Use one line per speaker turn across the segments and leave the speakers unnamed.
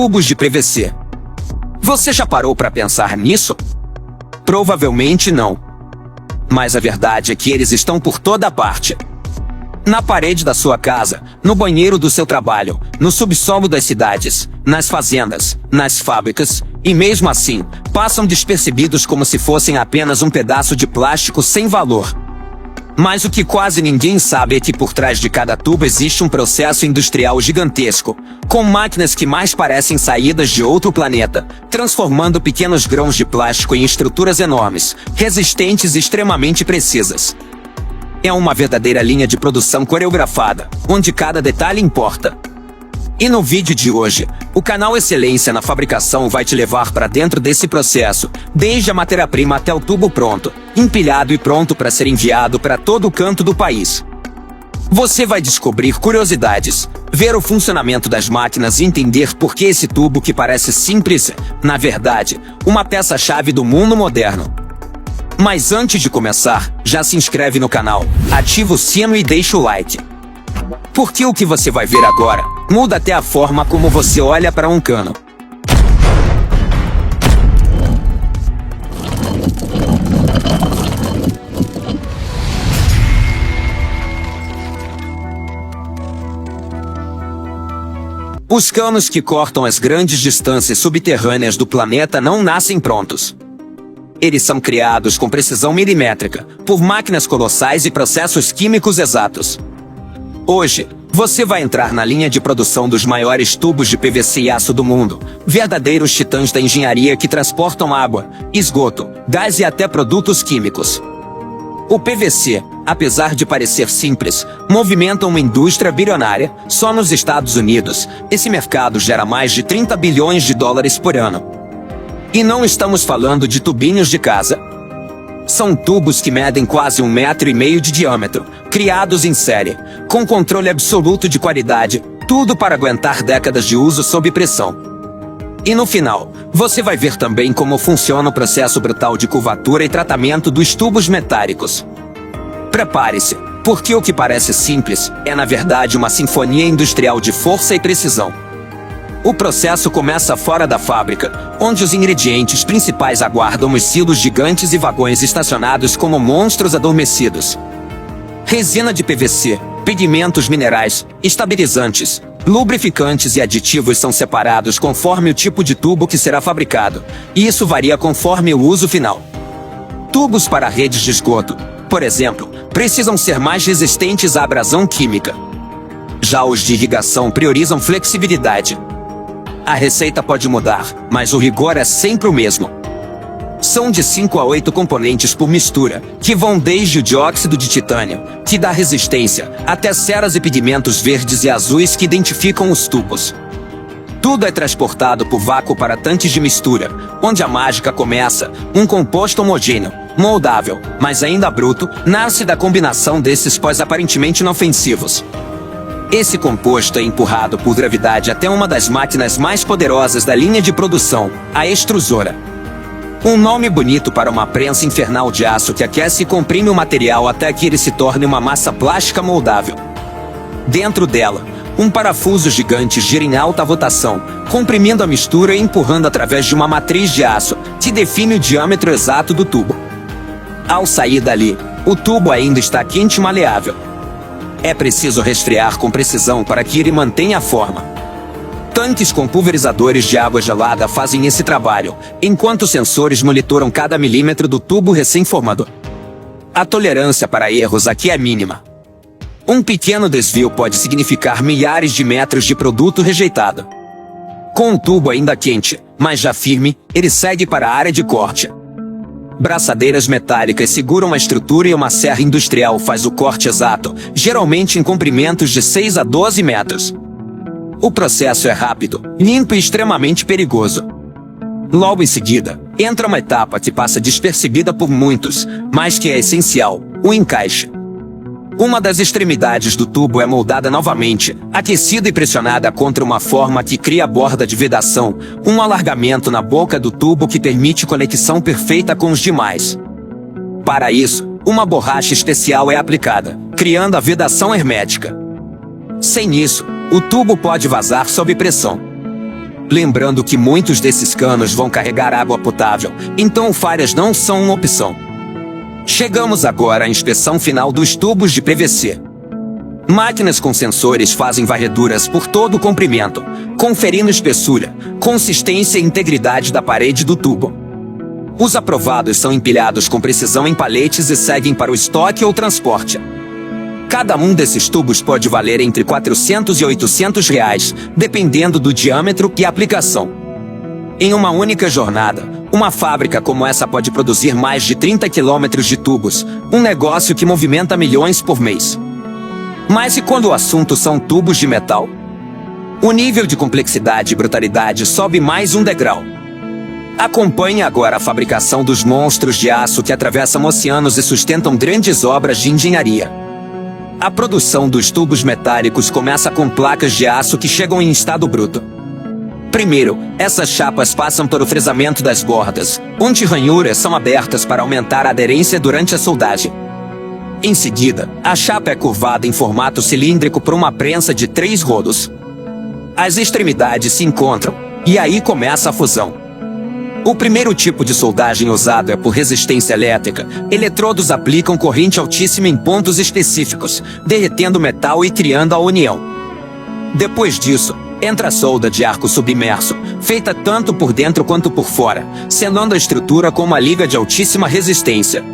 Tubos de PVC. Você já parou para pensar nisso? Provavelmente não. Mas a verdade é que eles estão por toda parte. Na parede da sua casa, no banheiro do seu trabalho, no subsolo das cidades, nas fazendas, nas fábricas, e mesmo assim, passam despercebidos como se fossem apenas um pedaço de plástico sem valor. Mas o que quase ninguém sabe é que por trás de cada tubo existe um processo industrial gigantesco, com máquinas que mais parecem saídas de outro planeta, transformando pequenos grãos de plástico em estruturas enormes, resistentes e extremamente precisas. É uma verdadeira linha de produção coreografada, onde cada detalhe importa. E no vídeo de hoje, o canal Excelência na Fabricação vai te levar para dentro desse processo, desde a matéria-prima até o tubo pronto, empilhado e pronto para ser enviado para todo o canto do país. Você vai descobrir curiosidades, ver o funcionamento das máquinas e entender por que esse tubo que parece simples é, na verdade, uma peça-chave do mundo moderno. Mas antes de começar, já se inscreve no canal, ativa o sino e deixa o like. Porque o que você vai ver agora muda até a forma como você olha para um cano. Os canos que cortam as grandes distâncias subterrâneas do planeta não nascem prontos. Eles são criados com precisão milimétrica, por máquinas colossais e processos químicos exatos. Hoje, você vai entrar na linha de produção dos maiores tubos de PVC e aço do mundo, verdadeiros titãs da engenharia que transportam água, esgoto, gás e até produtos químicos. O PVC, apesar de parecer simples, movimenta uma indústria bilionária. Só nos Estados Unidos, esse mercado gera mais de 30 bilhões de dólares por ano. E não estamos falando de tubinhos de casa. São tubos que medem quase 1,5 metro de diâmetro, criados em série, com controle absoluto de qualidade, tudo para aguentar décadas de uso sob pressão. E no final, você vai ver também como funciona o processo brutal de curvatura e tratamento dos tubos metálicos. Prepare-se, porque o que parece simples é na verdade uma sinfonia industrial de força e precisão. O processo começa fora da fábrica, onde os ingredientes principais aguardam os silos gigantes e vagões estacionados como monstros adormecidos. Resina de PVC, pigmentos minerais, estabilizantes, lubrificantes e aditivos são separados conforme o tipo de tubo que será fabricado, e isso varia conforme o uso final. Tubos para redes de esgoto, por exemplo, precisam ser mais resistentes à abrasão química. Já os de irrigação priorizam flexibilidade. A receita pode mudar, mas o rigor é sempre o mesmo. São de 5 a 8 componentes por mistura, que vão desde o dióxido de titânio, que dá resistência, até ceras e pigmentos verdes e azuis que identificam os tubos. Tudo é transportado por vácuo para tanques de mistura, onde a mágica começa. Um composto homogêneo, moldável, mas ainda bruto, nasce da combinação desses pós aparentemente inofensivos. Esse composto é empurrado por gravidade até uma das máquinas mais poderosas da linha de produção, a extrusora. Um nome bonito para uma prensa infernal de aço que aquece e comprime o material até que ele se torne uma massa plástica moldável. Dentro dela, um parafuso gigante gira em alta rotação, comprimindo a mistura e empurrando através de uma matriz de aço, que define o diâmetro exato do tubo. Ao sair dali, o tubo ainda está quente e maleável. É preciso resfriar com precisão para que ele mantenha a forma. Tanques com pulverizadores de água gelada fazem esse trabalho, enquanto sensores monitoram cada milímetro do tubo recém-formado. A tolerância para erros aqui é mínima. Um pequeno desvio pode significar milhares de metros de produto rejeitado. Com o tubo ainda quente, mas já firme, ele segue para a área de corte. Braçadeiras metálicas seguram a estrutura e uma serra industrial faz o corte exato, geralmente em comprimentos de 6 a 12 metros. O processo é rápido, limpo e extremamente perigoso. Logo em seguida, entra uma etapa que passa despercebida por muitos, mas que é essencial: o encaixe. Uma das extremidades do tubo é moldada novamente, aquecida e pressionada contra uma forma que cria borda de vedação, um alargamento na boca do tubo que permite conexão perfeita com os demais. Para isso, uma borracha especial é aplicada, criando a vedação hermética. Sem isso, o tubo pode vazar sob pressão. Lembrando que muitos desses canos vão carregar água potável, então falhas não são uma opção. Chegamos agora à inspeção final dos tubos de PVC. Máquinas com sensores fazem varreduras por todo o comprimento, conferindo espessura, consistência e integridade da parede do tubo. Os aprovados são empilhados com precisão em paletes e seguem para o estoque ou transporte. Cada um desses tubos pode valer entre R$400 e R$800, dependendo do diâmetro e aplicação. Em uma única jornada, uma fábrica como essa pode produzir mais de 30 quilômetros de tubos, um negócio que movimenta milhões por mês. Mas e quando o assunto são tubos de metal? O nível de complexidade e brutalidade sobe mais um degrau. Acompanhe agora a fabricação dos monstros de aço que atravessam oceanos e sustentam grandes obras de engenharia. A produção dos tubos metálicos começa com placas de aço que chegam em estado bruto. Primeiro, essas chapas passam por o fresamento das bordas, onde ranhuras são abertas para aumentar a aderência durante a soldagem. Em seguida, a chapa é curvada em formato cilíndrico por uma prensa de 3 rodos. As extremidades se encontram, e aí começa a fusão. O primeiro tipo de soldagem usado é por resistência elétrica. Eletrodos aplicam corrente altíssima em pontos específicos, derretendo o metal e criando a união. Depois disso, entra a solda de arco submerso, feita tanto por dentro quanto por fora, selando a estrutura com uma liga de altíssima resistência.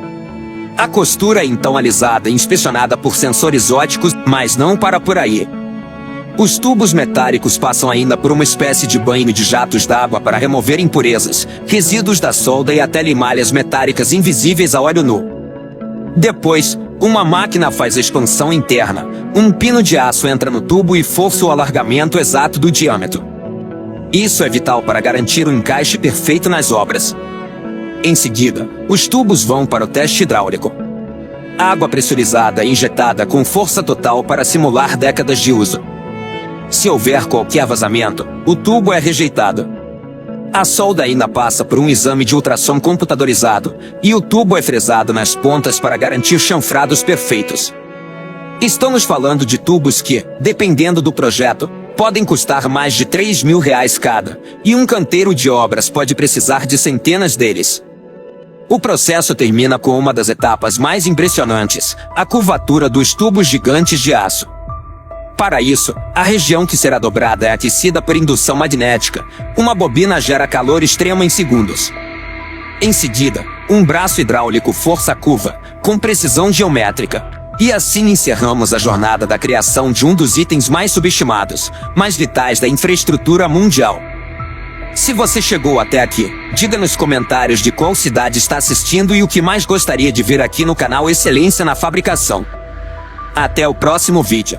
A costura é então alisada e inspecionada por sensores ópticos, mas não para por aí. Os tubos metálicos passam ainda por uma espécie de banho de jatos d'água para remover impurezas, resíduos da solda e até limalhas metálicas invisíveis a olho nu. Depois, uma máquina faz a expansão interna. Um pino de aço entra no tubo e força o alargamento exato do diâmetro. Isso é vital para garantir o encaixe perfeito nas obras. Em seguida, os tubos vão para o teste hidráulico. Água pressurizada é injetada com força total para simular décadas de uso. Se houver qualquer vazamento, o tubo é rejeitado. A solda ainda passa por um exame de ultrassom computadorizado, e o tubo é fresado nas pontas para garantir chanfrados perfeitos. Estamos falando de tubos que, dependendo do projeto, podem custar mais de R$3.000 cada, e um canteiro de obras pode precisar de centenas deles. O processo termina com uma das etapas mais impressionantes, a curvatura dos tubos gigantes de aço. Para isso, a região que será dobrada é aquecida por indução magnética. Uma bobina gera calor extremo em segundos. Em seguida, um braço hidráulico força a curva, com precisão geométrica. E assim encerramos a jornada da criação de um dos itens mais subestimados, mais vitais da infraestrutura mundial. Se você chegou até aqui, diga nos comentários de qual cidade está assistindo e o que mais gostaria de ver aqui no canal Excelência na Fabricação. Até o próximo vídeo.